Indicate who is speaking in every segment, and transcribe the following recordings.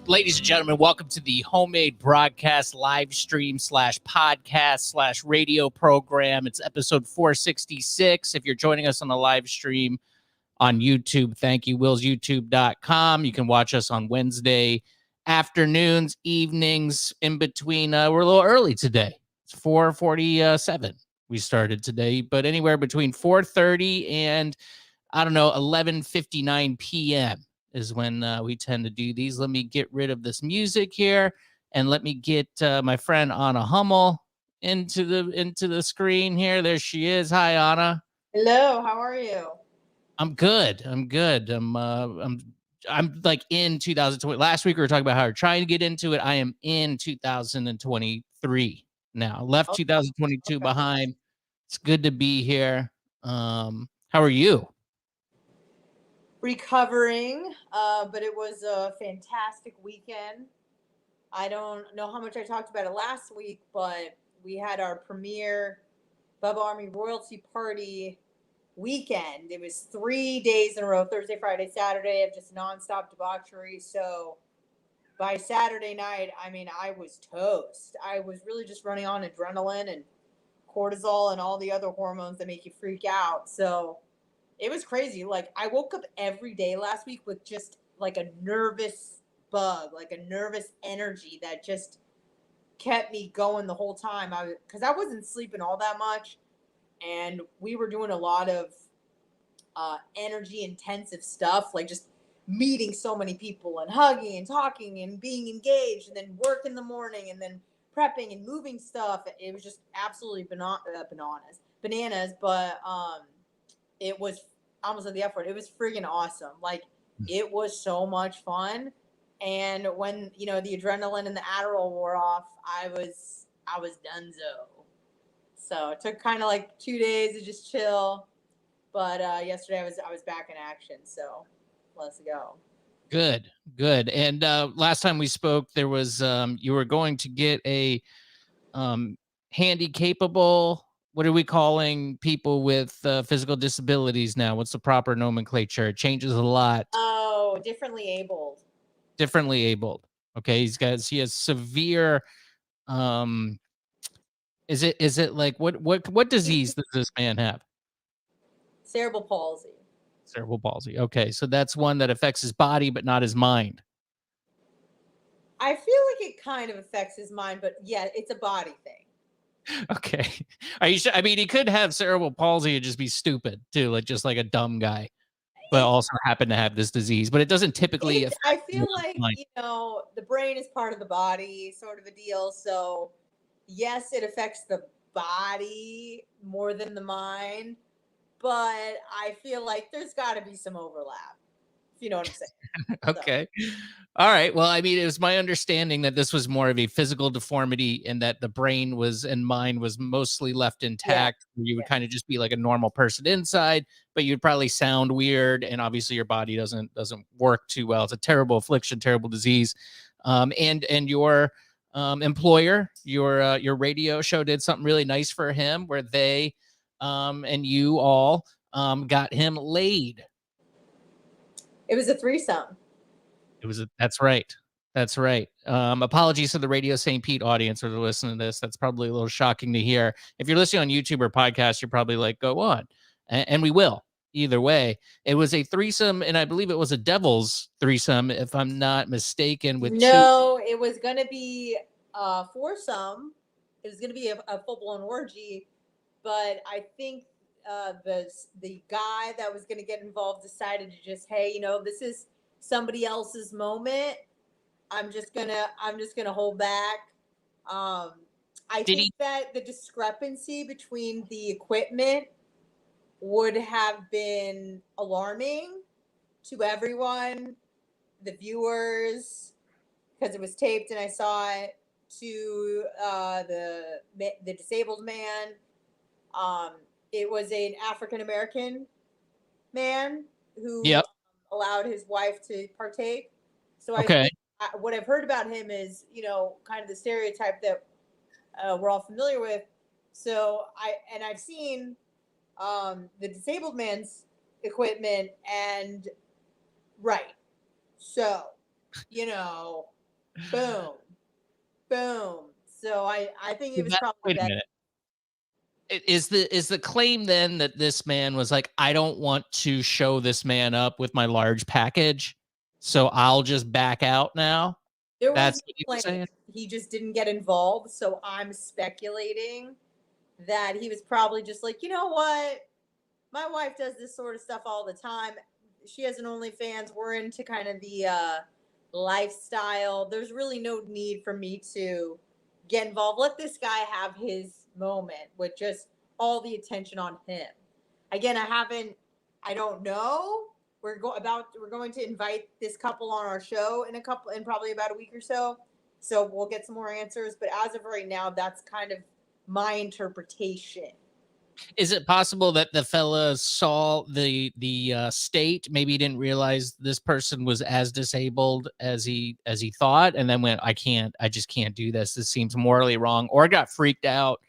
Speaker 1: Ladies and gentlemen, welcome to the homemade broadcast live stream slash podcast slash radio program. It's episode 466. If you're joining us on the live stream on YouTube, thank you, willsyoutube.com. You can watch us on Wednesday afternoons, evenings, in between. We're a little early today. It's 4:47 we started today, but anywhere between 4:30 and, I don't know, 11:59 p.m. is when we tend to do these. Let me get rid of this music here, and let me get my friend Anna Hummel into the screen here. There she is. Hi, Anna.
Speaker 2: Hello. How are you?
Speaker 1: I'm good. I'm like in 2020. Last week we were talking about how we're trying to get into it. I am in 2023 now. Left 2022 behind. It's good to be here. How are you?
Speaker 2: Recovering, but it was a fantastic weekend. I don't know how much I talked about it last week, but we had our premiere Bubba Army royalty party weekend. It was 3 days in a row, Thursday, Friday, Saturday, of just nonstop debauchery. So by Saturday night, I mean, I was toast. I was really just running on adrenaline and cortisol and all the other hormones that make you freak out. So it was crazy. Like, I woke up every day last week with just like a nervous bug, like a nervous energy that just kept me going the whole time. Because I wasn't sleeping all that much, and we were doing a lot of energy intensive stuff, like just meeting so many people and hugging and talking and being engaged, and then work in the morning, and then prepping and moving stuff. It was just absolutely bananas. But it was, I almost said the F word. It was friggin' awesome. Like, it was so much fun. And when, the adrenaline and the Adderall wore off, I was donezo. So it took kind of like 2 days to just chill. But yesterday I was back in action. So let's go.
Speaker 1: Good. And last time we spoke, there was you were going to get a handy capable. What are we calling people with physical disabilities now? What's the proper nomenclature? It changes a lot.
Speaker 2: Oh, differently abled.
Speaker 1: Differently abled. Okay, he has severe. Is it like what disease does this man have?
Speaker 2: Cerebral palsy.
Speaker 1: Cerebral palsy. Okay, so that's one that affects his body, but not his mind.
Speaker 2: I feel like it kind of affects his mind, but yeah, it's a body thing.
Speaker 1: Okay. Are you sure? I mean, he could have cerebral palsy and just be stupid too, like just like a dumb guy, but also happen to have this disease. But it doesn't typically affect.
Speaker 2: I feel like, the brain is part of the body, sort of a deal. So yes, it affects the body more than the mind, but I feel like there's got to be some overlap, if you know what I'm saying.
Speaker 1: Okay. So. All right. Well, I mean, it was my understanding that this was more of a physical deformity and that the brain and mind was mostly left intact. Yeah. You would kind of just be like a normal person inside, but you'd probably sound weird. And obviously your body doesn't work too well. It's a terrible affliction, terrible disease. And your employer, your radio show did something really nice for him where they and you all got him laid.
Speaker 2: It was a threesome.
Speaker 1: That's right. Apologies to the Radio St. Pete audience who are listening to this. That's probably a little shocking to hear. If you're listening on YouTube or podcast, you're probably like, go on. And we will. Either way, it was a threesome, and I believe it was a devil's threesome, if I'm not mistaken.
Speaker 2: It was going to be a foursome. It was going to be a full-blown orgy, but I think the guy that was going to get involved decided to just, hey, this is somebody else's moment. I'm just gonna hold back. I think that the discrepancy between the equipment would have been alarming to everyone, the viewers, because it was taped and I saw it, to the disabled man. It was an African American man who allowed his wife to partake. So what I've heard about him is, kind of the stereotype that we're all familiar with. So I've seen the disabled man's equipment, and right. So, Boom. Boom. So I think it was probably
Speaker 1: Wait a
Speaker 2: best.
Speaker 1: minute. Is the claim then that this man was like, I don't want to show this man up with my large package, so I'll just back out now?
Speaker 2: There was
Speaker 1: That's
Speaker 2: no
Speaker 1: what he was
Speaker 2: claim.
Speaker 1: saying?
Speaker 2: He just didn't get involved. So I'm speculating that he was probably just like, you know what? My wife does this sort of stuff all the time. She has an OnlyFans. We're into kind of the lifestyle. There's really no need for me to get involved. Let this guy have his moment with just all the attention on him. Again, I don't know. We're going to invite this couple on our show in probably about a week or so. So we'll get some more answers. But as of right now, that's kind of my interpretation.
Speaker 1: Is it possible that the fella saw the state, maybe he didn't realize this person was as disabled as he thought, and then went, I just can't do this. This seems morally wrong, or got freaked out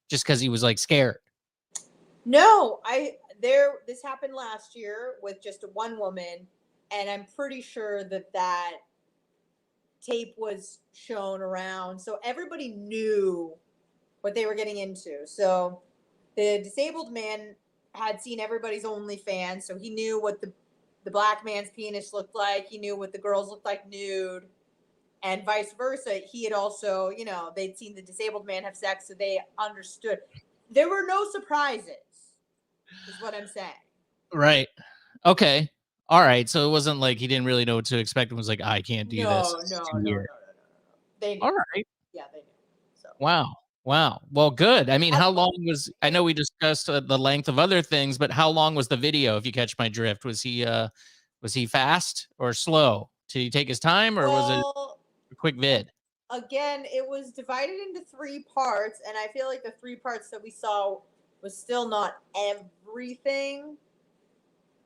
Speaker 1: just because he was like scared?
Speaker 2: No, this happened last year with just one woman, and I'm pretty sure that tape was shown around, so everybody knew what they were getting into. So the disabled man had seen everybody's OnlyFans, so he knew what the black man's penis looked like. He knew what the girls looked like nude, and vice versa. He had also, they'd seen the disabled man have sex, so they understood. There were no surprises, is what I'm saying.
Speaker 1: Right. Okay. All right. So it wasn't like he didn't really know what to expect and was like, I can't do this.
Speaker 2: No,
Speaker 1: It's
Speaker 2: no,
Speaker 1: too
Speaker 2: no, no, no,
Speaker 1: weird.
Speaker 2: no. They knew.
Speaker 1: All right.
Speaker 2: Yeah, they knew. So
Speaker 1: Wow. Wow. Well, good. I mean,
Speaker 2: that's
Speaker 1: how
Speaker 2: what
Speaker 1: long was, I know we discussed the length of other things, but how long was the video, if you catch my drift? Was he fast or slow? Did he take his time, or was it
Speaker 2: well,
Speaker 1: a quick vid?
Speaker 2: again, it was divided into three parts, and I feel like the three parts that we saw was still not everything.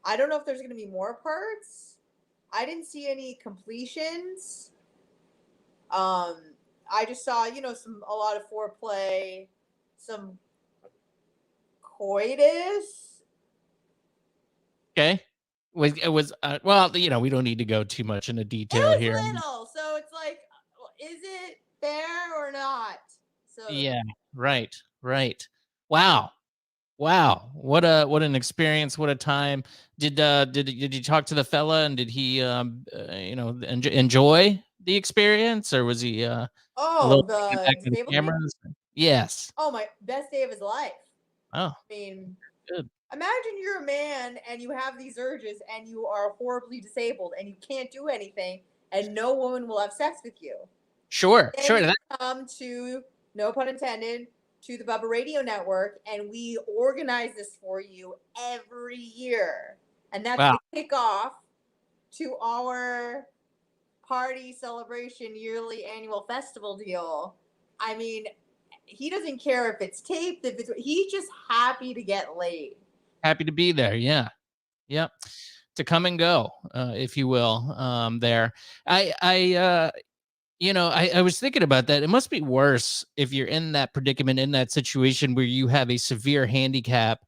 Speaker 2: I don't know if there's going to be more parts. I didn't see any completions. I just saw, a lot of foreplay, some coitus.
Speaker 1: Okay. It was well, we don't need to go too much into
Speaker 2: It
Speaker 1: detail
Speaker 2: was
Speaker 1: here.
Speaker 2: little, so it's like, is it fair or not? So
Speaker 1: Yeah. Right. Right. Wow. Wow, what an experience! What a time! Did you talk to the fella, and did he enjoy the experience, or was he a little
Speaker 2: oh,
Speaker 1: taken
Speaker 2: the
Speaker 1: back to the
Speaker 2: disabled man.
Speaker 1: cameras? Yes.
Speaker 2: Oh, my best day of his life.
Speaker 1: Oh,
Speaker 2: I mean,
Speaker 1: good.
Speaker 2: imagine you're a man and you have these urges and you are horribly disabled and you can't do anything and no woman will have sex with you.
Speaker 1: Sure,
Speaker 2: Then
Speaker 1: sure.
Speaker 2: you come to, no pun intended, to the Bubba Radio Network, and we organize this for you every year. And that's
Speaker 1: Wow.
Speaker 2: the kickoff to our party celebration yearly annual festival deal. I mean, he doesn't care if it's taped, he's just happy to get laid.
Speaker 1: Happy to be there. Yeah. Yep. To come and go, if you will. There. I was thinking about that. It must be worse if you're in that predicament, in that situation where you have a severe handicap.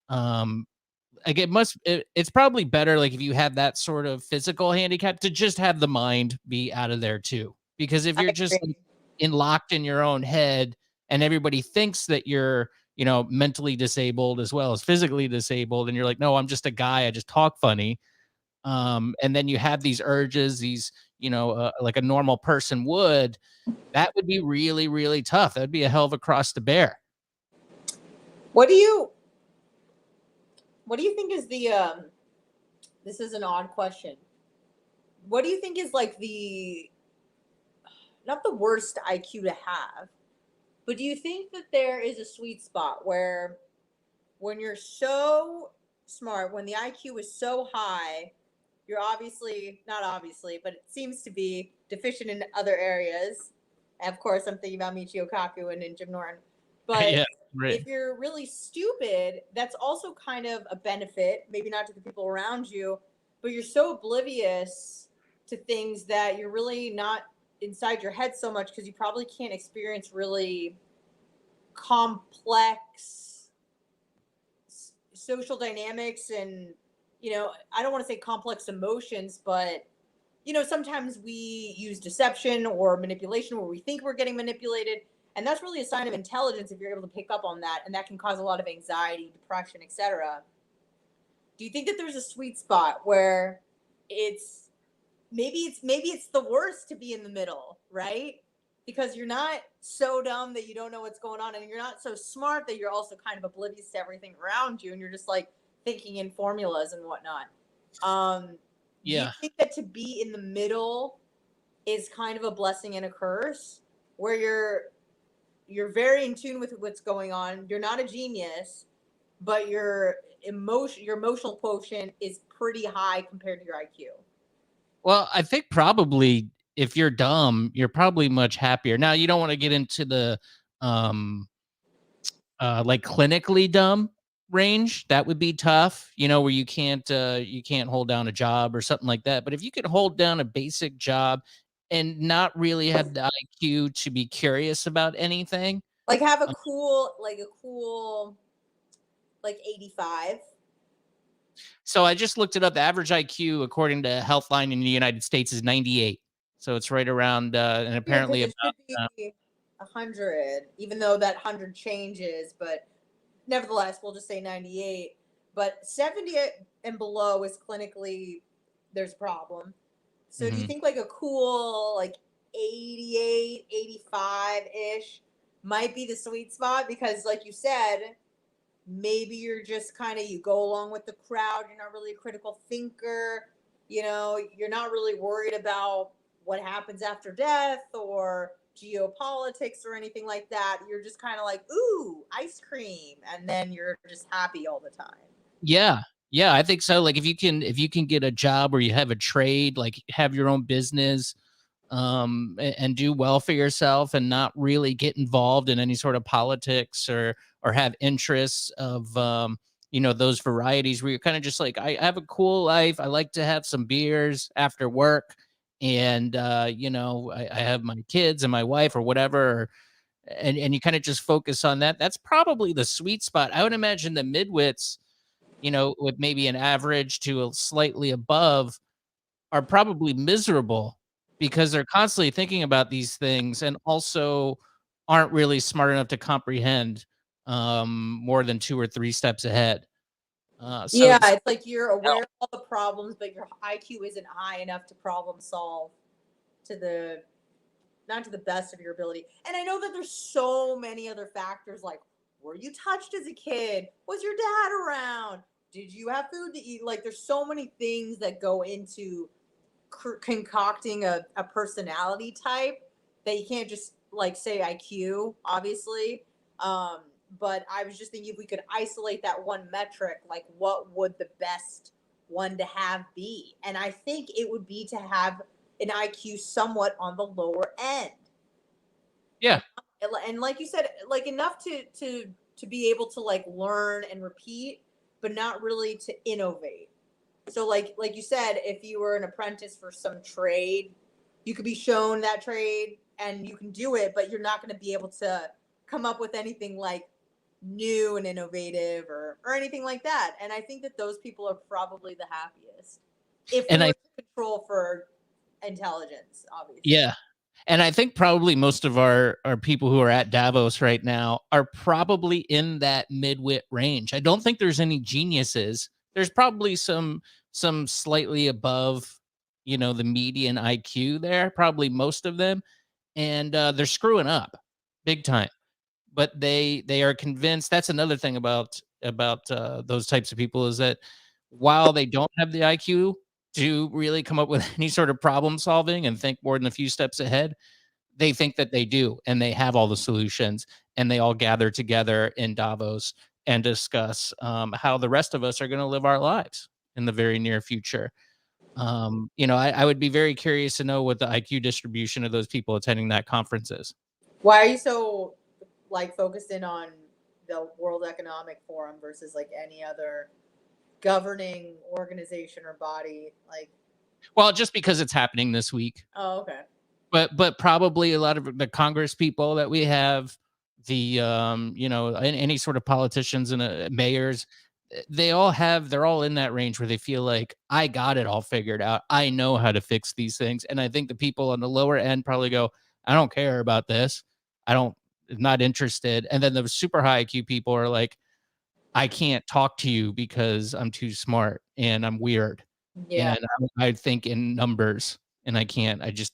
Speaker 1: Um, like it's probably better, like, if you have that sort of physical handicap, to just have the mind be out of there too. Because if
Speaker 2: I
Speaker 1: you're just
Speaker 2: agree.
Speaker 1: locked in your own head, and everybody thinks that you're, mentally disabled as well as physically disabled, and you're like, no, I'm just a guy, I just talk funny. And then you have these urges, these, like a normal person would, that would be really, really tough. That'd be a hell of a cross to bear.
Speaker 2: What do you think is the this is an odd question. What do you think is like the not the worst IQ to have, but do you think that there is a sweet spot where when you're so smart, when the IQ is so high, you're obviously not obviously, but it seems to be deficient in other areas. And of course, I'm thinking about Michio Kaku and Jim Norton. But
Speaker 1: Yeah, right.
Speaker 2: if you're really stupid, that's also kind of a benefit, maybe not to the people around you, but you're so oblivious to things that you're really not inside your head so much because you probably can't experience really complex social dynamics and I don't want to say complex emotions, but sometimes we use deception or manipulation where we think we're getting manipulated. And that's really a sign of intelligence if you're able to pick up on that. And that can cause a lot of anxiety, depression, etc. Do you think that there's a sweet spot where it's maybe it's the worst to be in the middle, right? Because you're not so dumb that you don't know what's going on, and you're not so smart that you're also kind of oblivious to everything around you, and you're just like thinking in formulas and whatnot. Do you think that to be in the middle is kind of a blessing and a curse, where you're very in tune with what's going on, you're not a genius, but your emotional quotient is pretty high compared to your IQ?
Speaker 1: Well, I think probably if you're dumb, you're probably much happier. Now, you don't want to get into the like clinically dumb range. That would be tough, where you can't hold down a job or something like that. But if you could hold down a basic job and not really have the IQ to be curious about anything,
Speaker 2: like have a cool like 85.
Speaker 1: So I just looked it up. The average IQ, according to Healthline in the United States, is 98. So it's right around, and apparently
Speaker 2: it should be 100, even though that 100 changes. But nevertheless, we'll just say 98. But 70 and below is clinically there's a problem. So do you think like a cool like 88, 85 ish might be the sweet spot? Because like you said, maybe you're just kind of, you go along with the crowd, you're not really a critical thinker, you're not really worried about what happens after death or geopolitics or anything like that. You're just kind of like, ooh, ice cream, and then you're just happy all the time.
Speaker 1: Yeah, I think so. Like if you can get a job where you have a trade, like have your own business, and do well for yourself and not really get involved in any sort of politics or have interests of those varieties where you're kind of just like, I have a cool life, I like to have some beers after work, and I have my kids and my wife or whatever, and you kind of just focus on that. That's probably the sweet spot. I would imagine the midwits, with maybe an average to a slightly above, are probably miserable because they're constantly thinking about these things and also aren't really smart enough to comprehend more than 2 or 3 steps ahead. So
Speaker 2: It's like you're aware of all the problems, but your IQ isn't high enough to problem solve not to the best of your ability. And I know that there's so many other factors, like, were you touched as a kid? Was your dad around? Did you have food to eat? Like, there's so many things that go into concocting a personality type that you can't just like say IQ, obviously. But I was just thinking, if we could isolate that one metric, like what would the best one to have be? And I think it would be to have an IQ somewhat on the lower end.
Speaker 1: Yeah.
Speaker 2: And like you said, like enough to be able to like learn and repeat, but not really to innovate. So like you said, if you were an apprentice for some trade, you could be shown that trade and you can do it, but you're not going to be able to come up with anything like new and innovative or anything like that. And I think that those people are probably the happiest if we were to control for intelligence, obviously.
Speaker 1: Yeah. And I think probably most of our people who are at Davos right now are probably in that midwit range. I don't think there's any geniuses. There's probably some slightly above, the median IQ there, probably most of them. And they're screwing up big time. But they are convinced. That's another thing about those types of people, is that while they don't have the IQ to really come up with any sort of problem solving and think more than a few steps ahead, they think that they do, and they have all the solutions, and they all gather together in Davos and discuss how the rest of us are going to live our lives in the very near future. I would be very curious to know what the IQ distribution of those people attending that conference is.
Speaker 2: Why are you so like focused in on the World Economic Forum versus like any other governing organization or body? Like,
Speaker 1: well, just because it's happening this week.
Speaker 2: Oh, okay.
Speaker 1: But probably a lot of the Congress people that we have, the any sort of politicians and mayors, they're all in that range where they feel like, I got it all figured out. I know how to fix these things. And I think the people on the lower end probably go, I don't care about this. Not interested. And then the super high IQ people are like, I can't talk to you because I'm too smart and I'm weird.
Speaker 2: Yeah.
Speaker 1: And I think in numbers and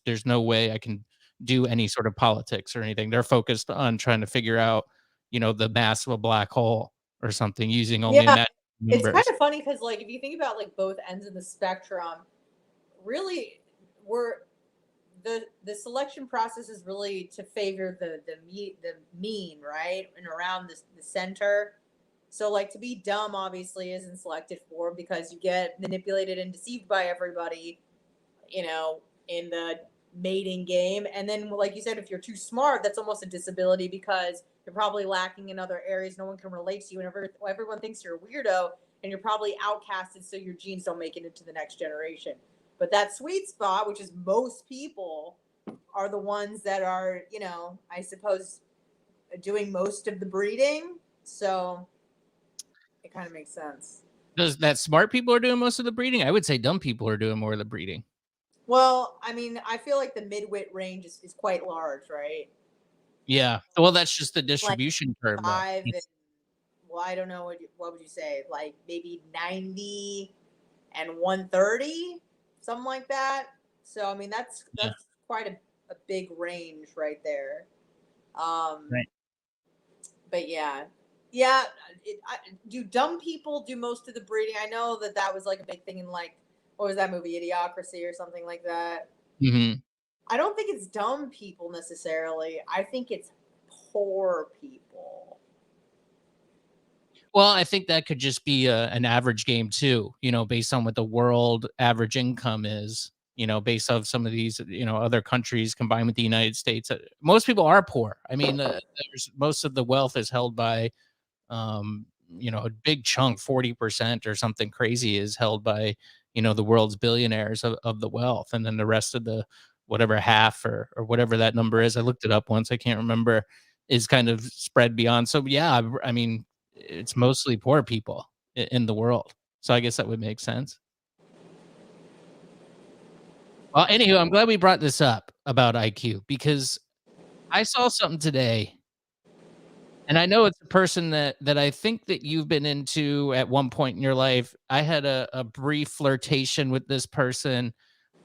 Speaker 1: there's no way I can do any sort of politics or anything. They're focused on trying to figure out, the mass of a black hole or something using only
Speaker 2: Yeah.
Speaker 1: imaginary
Speaker 2: It's kind
Speaker 1: numbers.
Speaker 2: of funny because, like, if you think about like both ends of the spectrum, really, we're the selection process is really to favor the mean, right, and around the center. So, like, to be dumb obviously isn't selected for because you get manipulated and deceived by everybody, in the mating game. And then, like you said, if you're too smart, that's almost a disability because you're probably lacking in other areas. No one can relate to you, and everyone thinks you're a weirdo, and you're probably outcasted, so your genes don't make it into the next generation. But that sweet spot, which is most people, are the ones that are, I suppose, doing most of the breeding. So it kind of makes sense.
Speaker 1: Does that smart people are doing most of the breeding? I would say dumb people are doing more of the breeding.
Speaker 2: Well, I mean, I feel like the midwit range is quite large, right?
Speaker 1: Yeah. Well, that's just the
Speaker 2: Like
Speaker 1: distribution curve, though.
Speaker 2: 5 and, well, I don't know what would you say, like maybe 90 and 130, something like that. So I mean, that's
Speaker 1: Yeah.
Speaker 2: quite a big range right there. Um,
Speaker 1: Right.
Speaker 2: but yeah. Do dumb people do most of the breeding? I know that was like a big thing in, like, what was that movie, Idiocracy or something like that.
Speaker 1: Mm-hmm.
Speaker 2: I don't think it's dumb people necessarily. I think it's poor people.
Speaker 1: Well, I think that could just be an average game too, based on what the world average income is, based off some of these, other countries combined with the United States. Most people are poor. I mean, most of the wealth is held by, a big chunk, 40% or something crazy is held by, the world's billionaires of the wealth. And then the rest of the whatever half or whatever that number is, I looked it up once, I can't remember, is kind of spread beyond. So yeah, I mean, it's mostly poor people in the world. So I guess that would make sense. Well, anywho, I'm glad we brought this up about IQ because I saw something today, and I know it's a person that I think that you've been into at one point in your life. I had a brief flirtation with this person,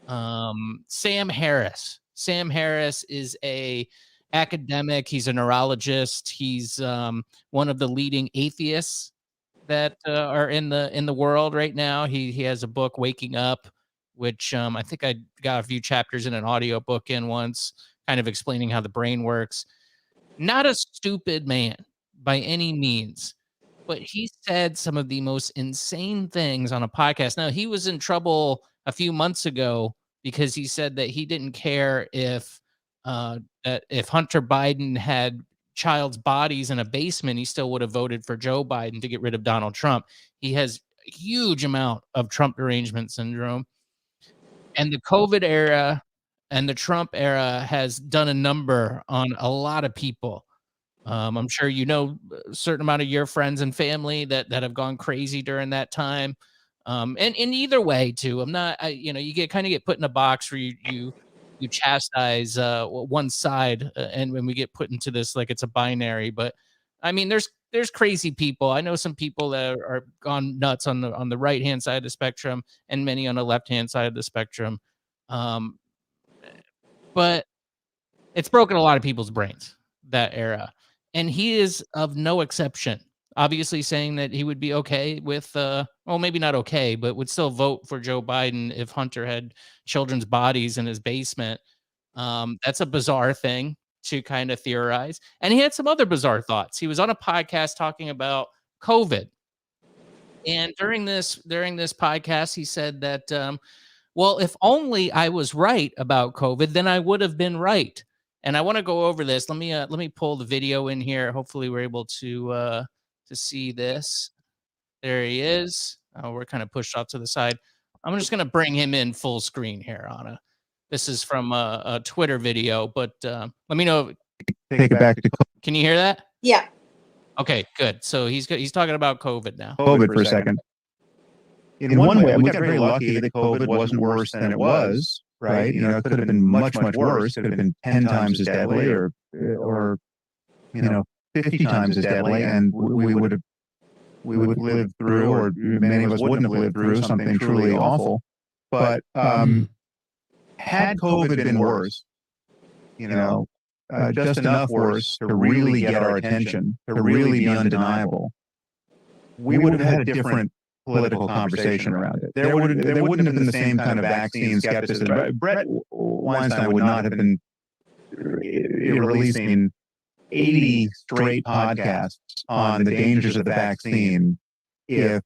Speaker 1: Sam Harris. Sam Harris is a academic. He's a neurologist. He's one of the leading atheists that are in the world right now. He has a book, Waking Up, which I think I got a few chapters in an audiobook in once, kind of explaining how the brain works. Not a stupid man by any means, but he said some of the most insane things on a podcast. Now, he was in trouble a few months ago because he said that he didn't care that if Hunter Biden had child's bodies in a basement, he still would have voted for Joe Biden to get rid of Donald Trump. He has a huge amount of Trump derangement syndrome. And the COVID era and the Trump era has done a number on a lot of people. I'm sure a certain amount of your friends and family that have gone crazy during that time. And in either way, too, you get put in a box where you chastise one side, and when we get put into this like it's a binary. But I mean, there's crazy people. I know some people that are gone nuts on the right hand side of the spectrum, and many on the left hand side of the spectrum. Um, but it's broken a lot of people's brains, that era. And he is of no exception. Obviously saying that he would be okay with, well, maybe not okay, but would still vote for Joe Biden if Hunter had children's bodies in his basement. That's a bizarre thing to kind of theorize. And he had some other bizarre thoughts. He was on a podcast talking about COVID. And during this podcast, he said that, well, if only I was right about COVID, then I would have been right. And I want to go over this. Let me pull the video in here. Hopefully, we're able to see this. There he is. We're kind of pushed off to the side. I'm just gonna bring him in full screen here, Anna. This is from a Twitter video, but let me know.
Speaker 3: Take it back.
Speaker 1: Can you hear that?
Speaker 2: Yeah.
Speaker 1: Okay, good. So he's talking about COVID now.
Speaker 3: COVID for a second. In one way, we got very lucky that COVID wasn't worse than it was, right? You know, it could have been much, much worse. It could have been 10 times as deadly or, 50 times as deadly. And we would live through, or many of us wouldn't have lived through something truly awful. But had COVID been worse, just enough worse to really get our attention, to really be undeniable, we would have had a different political conversation around it. There wouldn't have been the same kind of vaccine skepticism. Brett Weinstein would not have been releasing 80 straight podcasts on the dangers of the vaccine if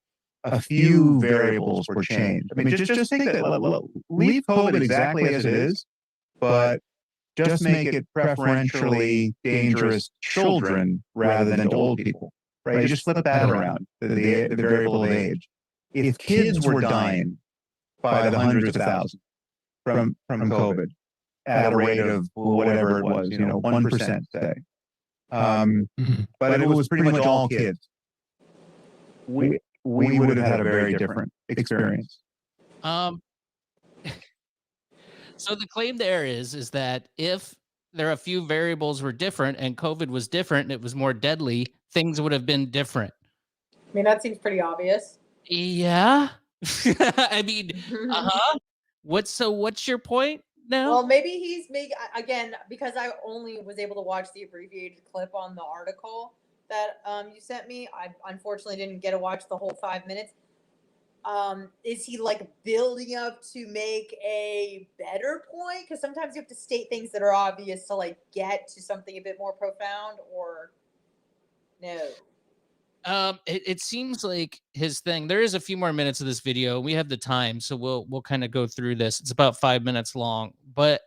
Speaker 3: a few variables were changed. I mean, just take that, leave COVID exactly as it is, but just make it preferentially dangerous children rather than old people, right? Just flip that around, the variable of age. If kids were dying by the hundreds of thousands from COVID at a rate of whatever it was, 1%, say, but it was pretty much all kids, we would have had a very different experience.
Speaker 1: So the claim there is that if there are a few variables were different and COVID was different and it was more deadly, things would have been different.
Speaker 2: I mean, that seems pretty obvious.
Speaker 1: Yeah. I mean, what's your point now?
Speaker 2: Well, maybe he's again, because I only was able to watch the abbreviated clip on the article that you sent me. I unfortunately didn't get to watch the whole 5 minutes. Is he like building up to make a better point? Because sometimes you have to state things that are obvious to like get to something a bit more profound, or no?
Speaker 1: It seems like his thing. There is a few more minutes of this video. We have the time, so we'll kind of go through this. It's about 5 minutes long, but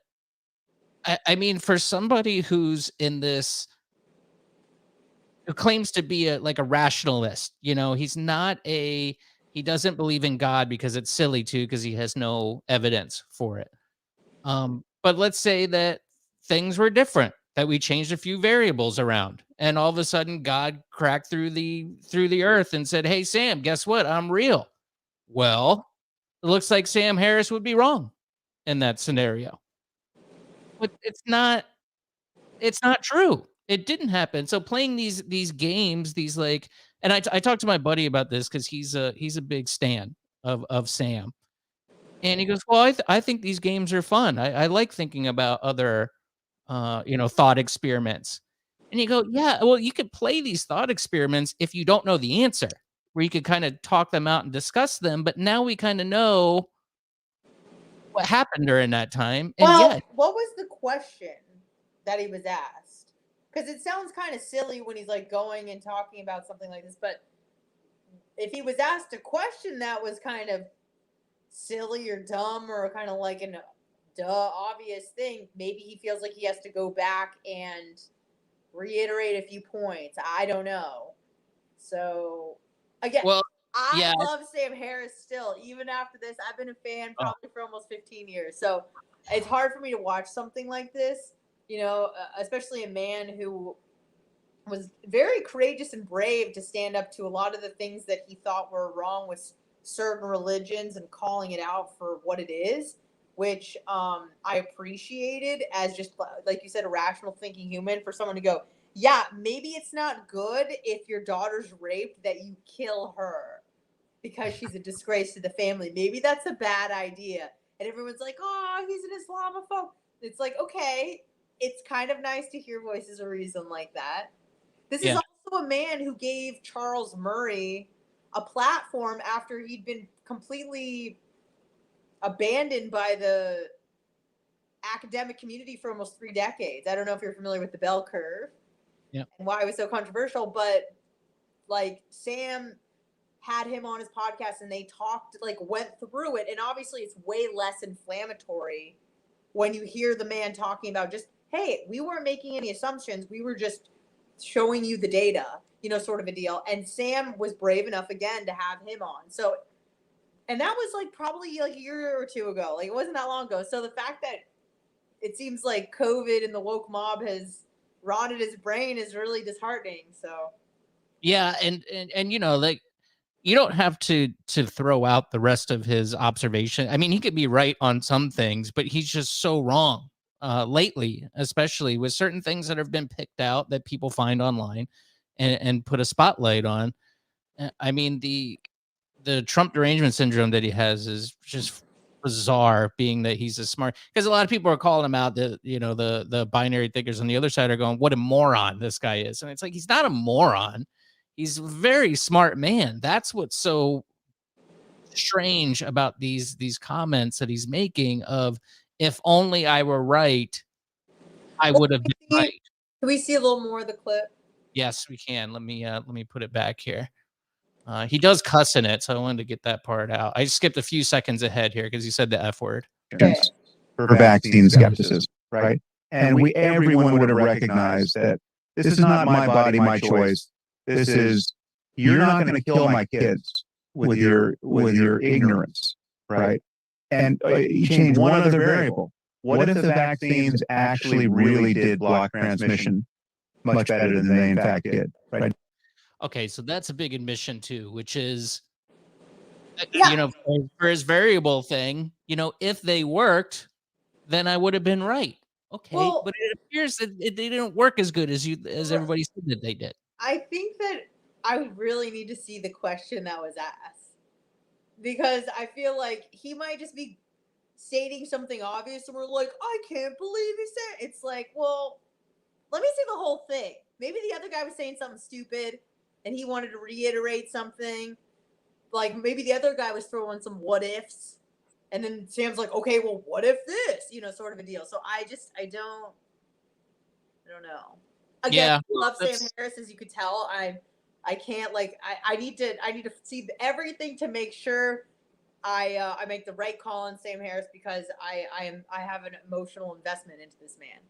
Speaker 1: I mean, for somebody who's in this, who claims to be a rationalist, he doesn't believe in God because it's silly to, because he has no evidence for it. But let's say that things were different, that we changed a few variables around, and all of a sudden God cracked through the earth and said, "Hey, Sam, guess what? I'm real." Well, it looks like Sam Harris would be wrong in that scenario. But it's not true. It didn't happen. So playing these games, and I talked to my buddy about this because he's a big stan of Sam, and he goes, "Well, I think these games are fun. I like thinking about other thought experiments." And you go, "Yeah, well, you could play these thought experiments if you don't know the answer, where you could kind of talk them out and discuss them. But now we kind of know what happened during that time." And
Speaker 2: Well,
Speaker 1: yet,
Speaker 2: what was the question that he was asked? Because it sounds kind of silly when he's like going and talking about something like this, but if he was asked a question that was kind of silly or dumb or kind of like an obvious thing, maybe he feels like he has to go back and reiterate a few points. I don't know. So again,
Speaker 1: well,
Speaker 2: I
Speaker 1: yeah,
Speaker 2: love Sam Harris still. Even after this, I've been a fan probably for almost 15 years. So it's hard for me to watch something like this, especially a man who was very courageous and brave to stand up to a lot of the things that he thought were wrong with certain religions and calling it out for what it is, which I appreciated as just, like you said, a rational thinking human. For someone to go, yeah, maybe it's not good if your daughter's raped that you kill her because she's a disgrace to the family. Maybe that's a bad idea. And everyone's like, oh, he's an Islamophobe. It's like, okay, it's kind of nice to hear voices of reason like that. This is also a man who gave Charles Murray a platform after he'd been completely abandoned by the academic community for almost 3 decades. I don't know if you're familiar with the bell curve and why it was so controversial, but like Sam had him on his podcast and they talked, went through it. And obviously it's way less inflammatory when you hear the man talking about just, hey, we weren't making any assumptions. We were just showing you the data, sort of a deal. And Sam was brave enough again to have him on. So, and that was probably a year or two ago. It wasn't that long ago. So the fact that it seems like COVID and the woke mob has rotted his brain is really disheartening. So
Speaker 1: Yeah, and you know, like you don't have to throw out the rest of his observation. I mean, he could be right on some things, but he's just so wrong lately, especially with certain things that have been picked out that people find online and put a spotlight on. I mean, the Trump derangement syndrome that he has is just bizarre, being that he's a smart, because a lot of people are calling him out, the you know the binary thinkers on the other side are going, what a moron this guy is. And it's like, he's not a moron, he's a very smart man. That's what's so strange about these comments that he's making of, if only I were right, I
Speaker 2: Well,
Speaker 1: would have been right.
Speaker 2: Can we see a little more of the clip?
Speaker 1: Yes, we can. Let me put it back here. He does cuss in it, so I wanted to get that part out. I skipped a few seconds ahead here because he said the F word.
Speaker 2: Okay.
Speaker 3: For vaccine skepticism, right? And everyone would have recognized that this is not my body, my choice. This is, you're not going to kill my kids with your ignorance, right? And you change one other variable. What if the vaccines actually really did block transmission much better than they in fact did, right?
Speaker 1: Okay, so that's a big admission too, which is,
Speaker 2: Yeah.
Speaker 1: you know, for his variable thing, you know, if they worked, then I would have been right. Okay,
Speaker 2: Well,
Speaker 1: but it appears that they didn't work as good as everybody said that they did.
Speaker 2: I think that I really need to see the question that was asked, because I feel like he might just be stating something obvious and we're like, I can't believe he said. It's like, well, let me see the whole thing. Maybe the other guy was saying something stupid and he wanted to reiterate something. Like maybe the other guy was throwing some what ifs. And then Sam's like, okay, well, what if this? Sort of a deal. So I don't know. Again,
Speaker 1: Yeah,
Speaker 2: I love Sam Harris, as you could tell. I can't, like, I need to see everything to make sure I make the right call on Sam Harris, because I have an emotional investment into this man.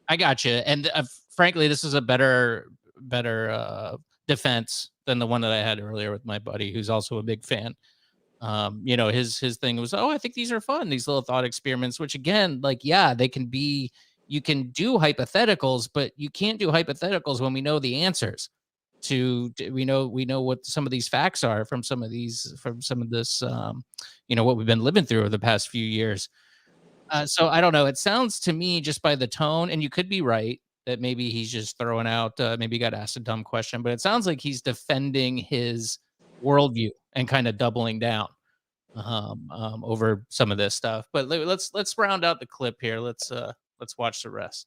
Speaker 1: I got you. And frankly, this is a better defense than the one that I had earlier with my buddy, who's also a big fan. You know, his thing was, oh, I think these are fun, these little thought experiments, which again, like, yeah, they can be, you can do hypotheticals, but you can't do hypotheticals when we know the answers we know what some of these facts are from some of this, you know, what we've been living through over the past few years. So I don't know. It sounds to me, just by the tone, and you could be right, that maybe he's just throwing out, maybe he got asked a dumb question, but it sounds like he's defending his worldview and kind of doubling down over some of this stuff. But let's round out the clip here. Let's watch the rest.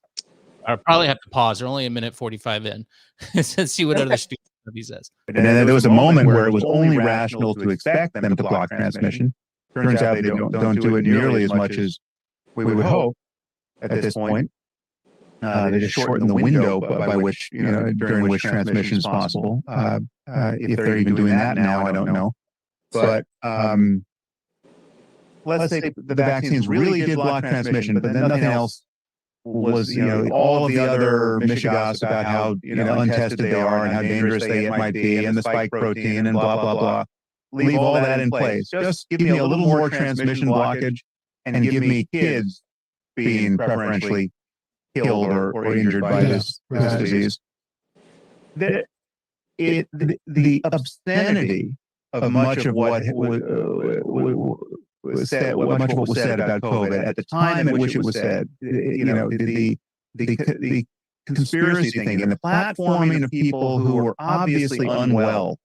Speaker 1: I'll probably have to pause. We're only a minute 45 in to see what other stupid stuff he says.
Speaker 3: And then there was a moment where it was only rational to expect them to block transmission. Turns out they don't do it nearly as much as we would hope at this point. They just shorten the window by which, during which transmission is possible. If they're even doing that now, I don't know. But let's say the vaccines really did block transmission, but then nothing else was, all of the other mishigas about how, untested they are and how dangerous they might be, and the spike protein and blah, blah, blah. Leave all that in place. Just give me a little more transmission blockage and give me kids being preferentially killed or injured by this disease. The obscenity of much of what was said, much of what was said about COVID at the time at which it was said, the conspiracy thinking and the platforming of people who were obviously unwell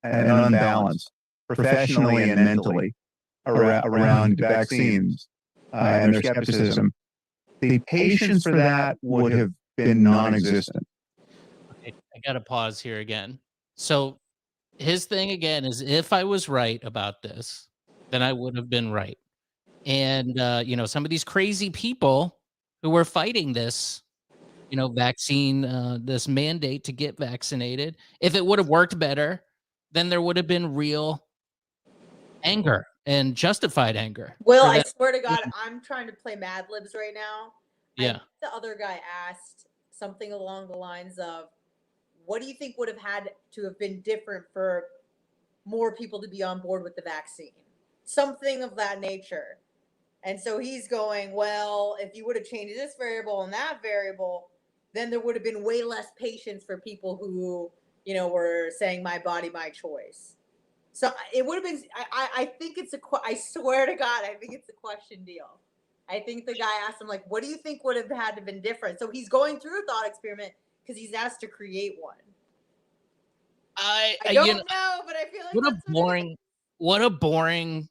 Speaker 3: and unbalanced professionally and mentally around vaccines and their skepticism, the patience for that would have been non-existent.
Speaker 1: Okay, I got to pause here again. So his thing again is, if I was right about this, then I would have been right. And some of these crazy people who were fighting this, vaccine, this mandate to get vaccinated, if it would have worked better, then there would have been real anger and justified anger.
Speaker 2: Will, I swear to God, I'm trying to play Mad Libs right now.
Speaker 1: Yeah.
Speaker 2: The other guy asked something along the lines of, what do you think would have had to have been different for more people to be on board with the vaccine? Something of that nature. And so he's going, well, if you would have changed this variable and that variable, then there would have been way less patience for people who were saying my body, my choice. So it would have been, I think it's I swear to God, I think it's a question deal. I think the guy asked him, like, what do you think would have had to have been different? So he's going through a thought experiment because he's asked to create one. I don't know, but I feel like
Speaker 1: what a boring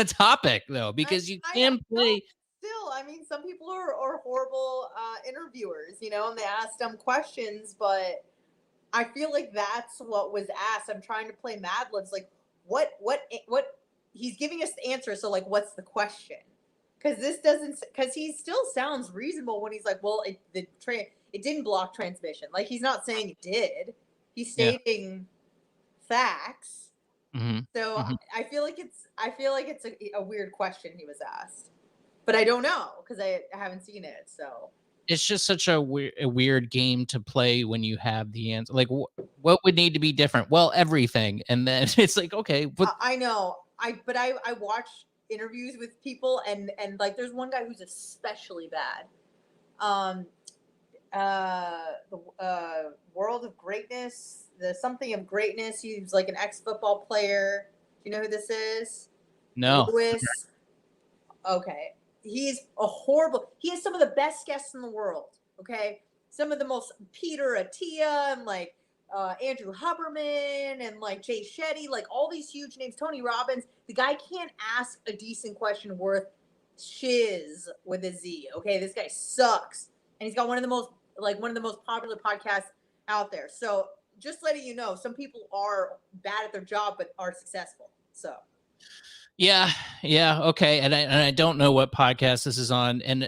Speaker 1: topic, though, because you can play.
Speaker 2: Still, I mean, some people are horrible interviewers, and they ask dumb questions, but I feel like that's what was asked. I'm trying to play Mad Libs, like what he's giving us the answer. So like, what's the question? Because he still sounds reasonable when he's like, well, it didn't block transmission. Like, he's not saying it did. He's stating facts.
Speaker 1: Mm-hmm.
Speaker 2: So I feel like it's a weird question he was asked, but I don't know because I haven't seen it. So
Speaker 1: it's just such a weird game to play when you have the answer. Like, what would need to be different? Well, everything, and then it's like, okay, but
Speaker 2: I know. I watch interviews with people, and like, there's one guy who's especially bad. The World of Greatness, the something of greatness. He's like an ex-football player. Do you know who this is?
Speaker 1: No.
Speaker 2: Lewis. Okay. He has some of the best guests in the world. Okay. Some of the most, Peter Attia and like Andrew Huberman and like Jay Shetty, like all these huge names, Tony Robbins. The guy can't ask a decent question worth shiz with a Z. Okay. This guy sucks. And he's got one of the most popular podcasts out there. So just letting you know, some people are bad at their job, but are successful. So.
Speaker 1: Yeah. Okay. And I don't know what podcast this is on. And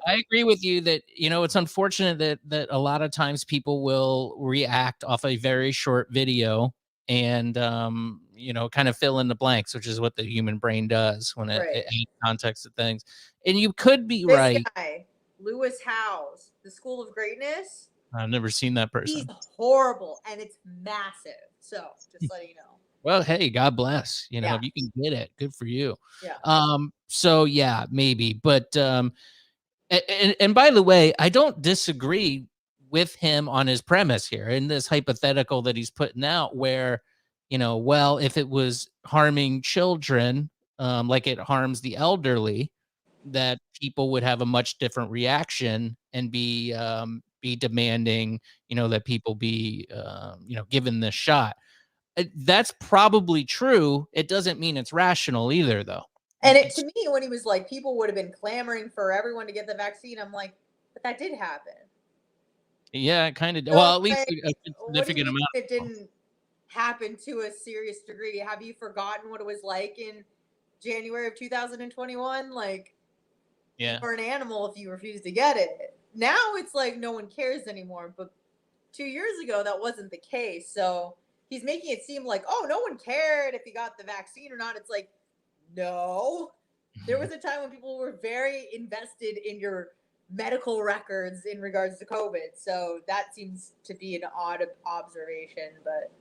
Speaker 1: I agree with you that, it's unfortunate that a lot of times people will react off a very short video and, kind of fill in the blanks, which is what the human brain does when it adds context to things. And you could be right.
Speaker 2: Guy, Lewis Howes, The School of Greatness.
Speaker 1: I've never seen that person.
Speaker 2: He's horrible, and it's massive. So just letting you know.
Speaker 1: Well, hey, God bless. If you can get it, good for you.
Speaker 2: Yeah.
Speaker 1: So yeah, maybe. But and by the way, I don't disagree with him on his premise here in this hypothetical that he's putting out where, well, if it was harming children, like it harms the elderly, that people would have a much different reaction and be demanding, that people be, given this shot. That's probably true. It doesn't mean it's rational either, though.
Speaker 2: And to me, when he was like, people would have been clamoring for everyone to get the vaccine, I'm like, but that did happen.
Speaker 1: Yeah, it kind of. Well, at least a significant amount.
Speaker 2: It didn't happen to a serious degree. Have you forgotten what it was like in January of 2021? Like,
Speaker 1: yeah,
Speaker 2: you're an animal if you refuse to get it. Now it's like no one cares anymore. But 2 years ago, that wasn't the case. So he's making it seem like, oh, no one cared if you got the vaccine or not. It's like, no. There was a time when people were very invested in your medical records in regards to COVID. So that seems to be an odd observation. But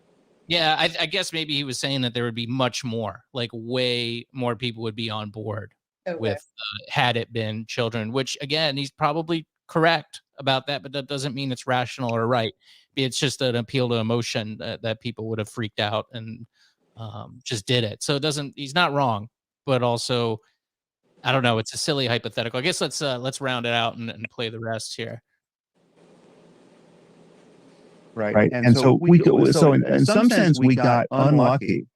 Speaker 1: yeah, I guess maybe he was saying that there would be much more, like way more people would be on board with had it been children, which again, he's probably correct about that, but that doesn't mean it's rational or right. It's just an appeal to emotion that people would have freaked out and just did it. So he's not wrong, but also, I don't know. It's a silly hypothetical. I guess let's round it out and play the rest here.
Speaker 3: Right. And so in some sense, we got unlucky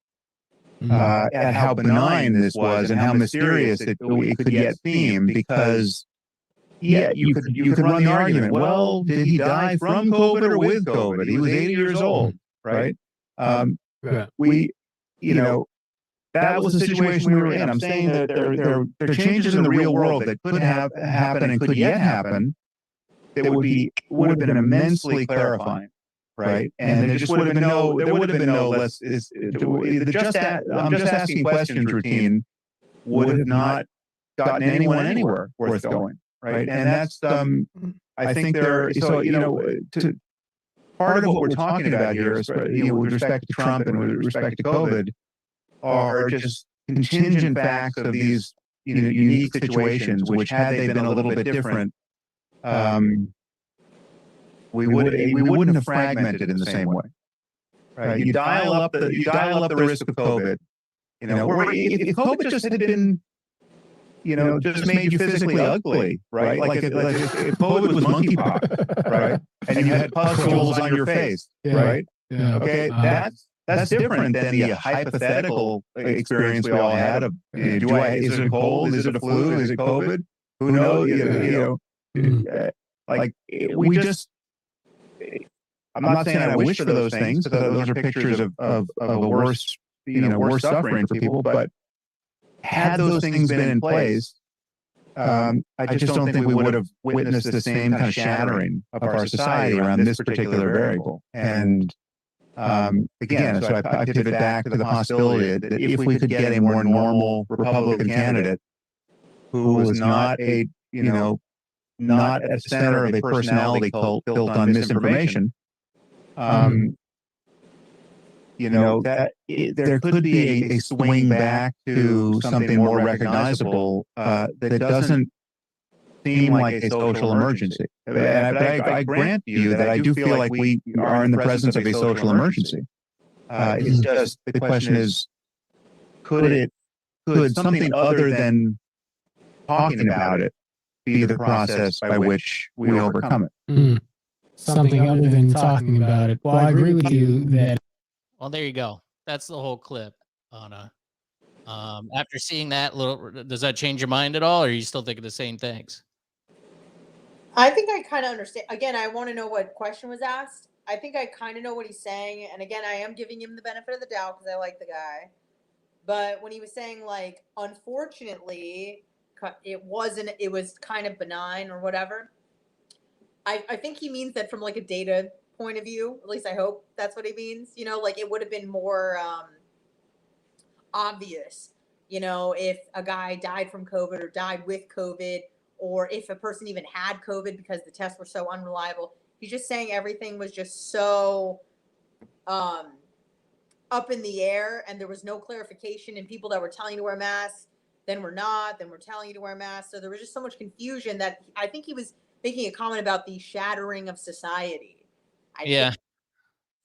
Speaker 3: at how benign this was and how mysterious it could get themed, because you could run the argument, well, did he die from COVID or with COVID? He was 80 years old, right? That was the situation we were in. I'm saying that there are changes in the real world that could have happened and could yet happen that would have been immensely clarifying, right? And there would have been no less. I'm just asking questions routine would have not gotten anyone anywhere worth going, right? And that's I think part of what we're talking about here is, with respect to Trump and with respect to COVID, are just contingent facts of these unique situations, which had they been a little bit different, we wouldn't have fragmented in the same way. right? You dial up the risk of COVID. You know, where if COVID just had been, just made you physically ugly, right? Like if COVID was monkeypox, right? And you had pustules on your face, right?
Speaker 4: Yeah.
Speaker 3: Okay, that's different than the hypothetical experience we all had of, is it a cold? Is it a flu? Is it COVID? Who knows? Like we just, I'm not saying I wish for those things, because those are pictures of a worse, worse suffering for people. But had those things been in place, I just don't think we would have witnessed the same kind of shattering of our society around this particular variable. And again, so I pivot back to the possibility that if we could get a more normal Republican candidate who was not not at the center of a personality cult built on misinformation, that there could be a swing back to something more recognizable that doesn't seem like a social emergency. But I grant you that I do feel like we are in the presence of a social emergency. It's just, the question is, could something other than talking about it be the process by which we overcome it?
Speaker 4: Something other than talking about it. Well, I agree with you that.
Speaker 1: Well, there you go. That's the whole clip, Anna. After seeing that does that change your mind at all, or are you still thinking the same things?
Speaker 2: I think I kind of understand. Again, I want to know what question was asked. I think I kind of know what he's saying. And again, I am giving him the benefit of the doubt because I like the guy. But when he was saying, like, unfortunately, it was kind of benign or whatever, I think he means that from like a data point of view. At least I hope that's what he means. Like it would have been more obvious, if a guy died from COVID or died with COVID, or if a person even had COVID because the tests were so unreliable. He's just saying everything was just so up in the air, and there was no clarification, and people that were telling you to wear masks, then were not, then were telling you to wear masks. So there was just so much confusion that I think he was making a comment about the shattering of society.
Speaker 1: Yeah.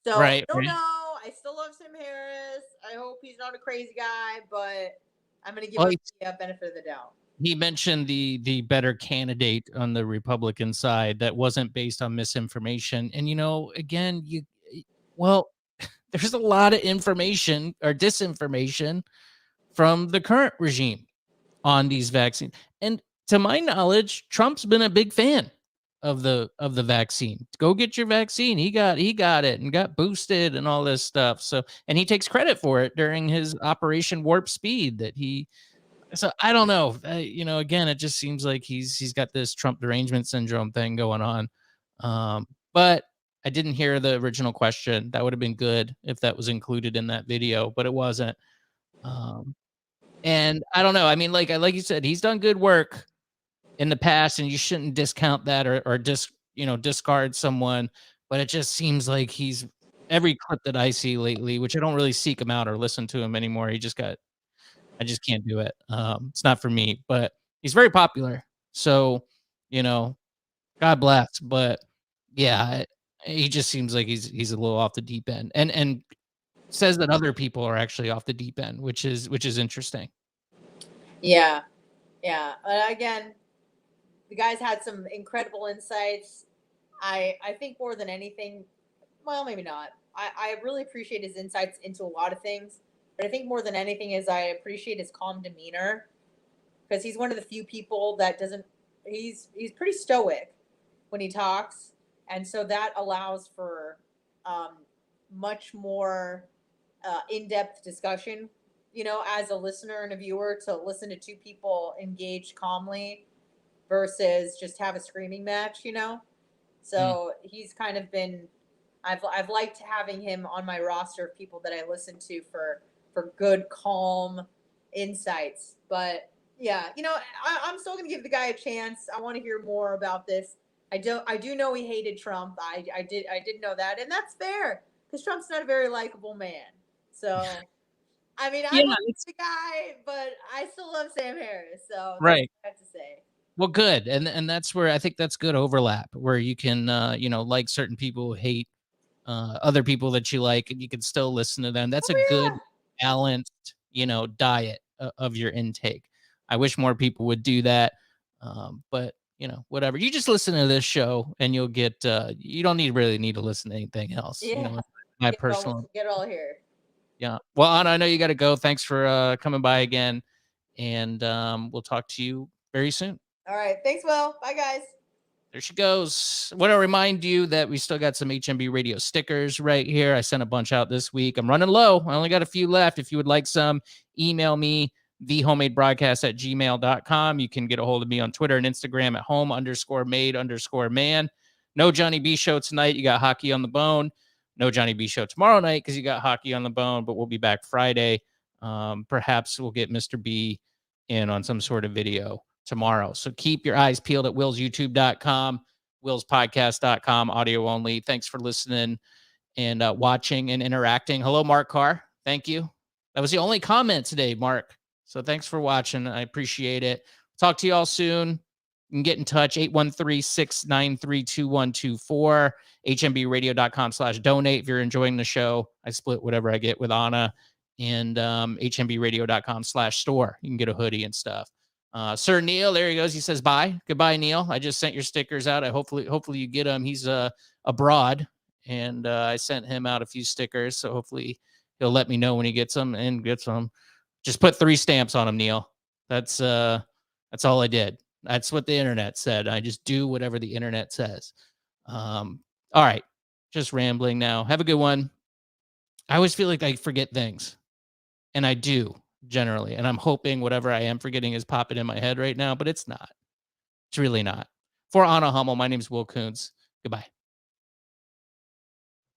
Speaker 2: So
Speaker 1: right,
Speaker 2: I don't know. I still love Sam Harris. I hope he's not a crazy guy, but I'm going to give him the benefit of the doubt.
Speaker 1: He mentioned the better candidate on the Republican side that wasn't based on misinformation. And, again, there's a lot of information or disinformation from the current regime on these vaccines. And to my knowledge, Trump's been a big fan of the vaccine. Go get your vaccine. He got it and got boosted and all this stuff. So, and he takes credit for it during his Operation Warp Speed so I don't know. Again, it just seems like he's got this Trump derangement syndrome thing going on. But I didn't hear the original question. That would have been good if that was included in that video, but it wasn't. And I don't know. I mean, like you said, he's done good work in the past, and you shouldn't discount that or discard someone. But it just seems like every clip that I see lately, which I don't really seek him out or listen to him anymore. I just can't do it. It's not for me, but he's very popular. So, God bless. But yeah, he just seems like he's a little off the deep end, and says that other people are actually off the deep end, which is interesting.
Speaker 2: Yeah. Again, the guys had some incredible insights. I think more than anything, well, maybe not. I really appreciate his insights into a lot of things. But I think more than anything is I appreciate his calm demeanor, because he's one of the few people that he's pretty stoic when he talks. And so that allows for much more in-depth discussion, as a listener and a viewer, to listen to two people engage calmly versus just have a screaming match, So he's kind of been, I've liked having him on my roster of people that I listen to for good, calm insights. But yeah, I'm still going to give the guy a chance. I want to hear more about this. I do know he hated Trump. I did know that, and that's fair, because Trump's not a very likable man. So, I mean, I love the guy, but I still love Sam Harris. So
Speaker 1: right,
Speaker 2: that's what I have to say.
Speaker 1: Well, good, and that's where I think that's good overlap, where you can like certain people hate other people that you like, and you can still listen to them. That's a good balanced, diet of your intake. I wish more people would do that. But whatever. You just listen to this show and you'll get you don't really need to listen to anything else.
Speaker 2: Yeah.
Speaker 1: My
Speaker 2: Get
Speaker 1: personal
Speaker 2: it all here.
Speaker 1: Yeah. Well, Anna, I know you got to go. Thanks for coming by again. And we'll talk to you very soon.
Speaker 2: All right. Thanks, Will. Bye, guys.
Speaker 1: There she goes. I want to remind you that we still got some HMB radio stickers right here. I sent a bunch out this week. I'm running low. I only got a few left. If you would like some, email me, thehomemadebroadcast@gmail.com. You can get a hold of me on Twitter and Instagram at home_made_man. No Johnny B show tonight. You got hockey on the bone. No Johnny B show tomorrow night because you got hockey on the bone, but we'll be back Friday. Perhaps we'll get Mr. B in on some sort of video tomorrow. So keep your eyes peeled at willsyoutube.com, willspodcast.com, audio only. Thanks for listening and watching and interacting. Hello, Mark Carr. Thank you. That was the only comment today, Mark. So thanks for watching. I appreciate it. Talk to you all soon. You can get in touch, 813-693-2124, hmbradio.com/donate if you're enjoying the show. I split whatever I get with Anna, and hmbradio.com/store. You can get a hoodie and stuff. Sir Neil, there he goes. He says bye. Goodbye, Neil. I just sent your stickers out. Hopefully you get them. He's abroad, and I sent him out a few stickers, so hopefully he'll let me know when he gets them and gets them. Just put 3 stamps on them, Neil. That's all I did. That's what the internet said. I just do whatever the internet says. All right. Just rambling now. Have a good one. I always feel like I forget things, and I do generally. And I'm hoping whatever I am forgetting is popping in my head right now, but it's not. It's really not. For Anna Hummel, my name is Will Kuntz. Goodbye.